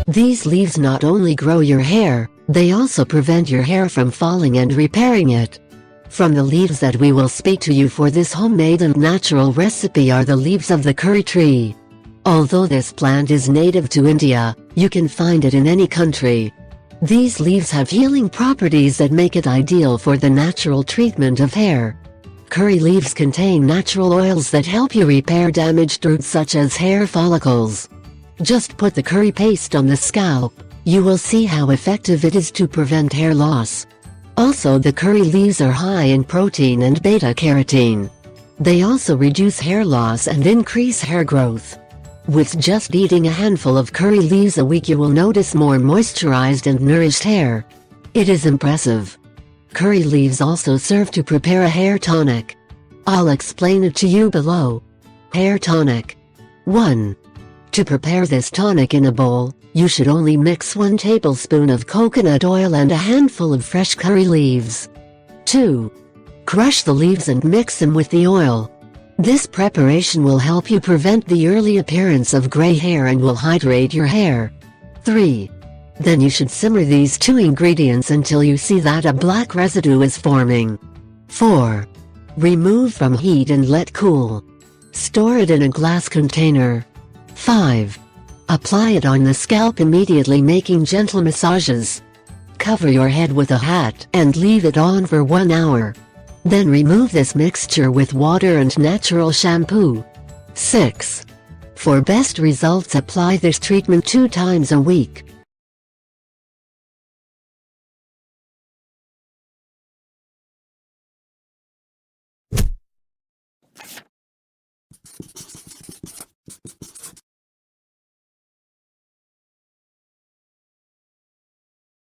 These leaves not only grow your hair, they also prevent your hair from falling and repairing it. From the leaves that we will speak to you for this homemade and natural recipe are the leaves of the curry tree. Although this plant is native to India, you can find it in any country. These leaves have healing properties that make it ideal for the natural treatment of hair. Curry leaves contain natural oils that help you repair damaged roots such as hair follicles. Just put the curry paste on the scalp, you will see how effective it is to prevent hair loss. Also, the curry leaves are high in protein and beta-carotene. They also reduce hair loss and increase hair growth. With just eating a handful of curry leaves a week, you will notice more moisturized and nourished hair. It is impressive. Curry leaves also serve to prepare a hair tonic. I'll explain it to you below. Hair tonic. 1. To prepare this tonic in a bowl, you should only mix 1 tablespoon of coconut oil and a handful of fresh curry leaves. 2. Crush the leaves and mix them with the oil. This preparation will help you prevent the early appearance of gray hair and will hydrate your hair. 3. Then you should simmer these 2 ingredients until you see that a black residue is forming. 4. Remove from heat and let cool. Store it in a glass container. 5. Apply it on the scalp immediately, making gentle massages. Cover your head with a hat and leave it on for 1 hour. Then remove this mixture with water and natural shampoo. 6. For best results, apply this treatment 2 times a week.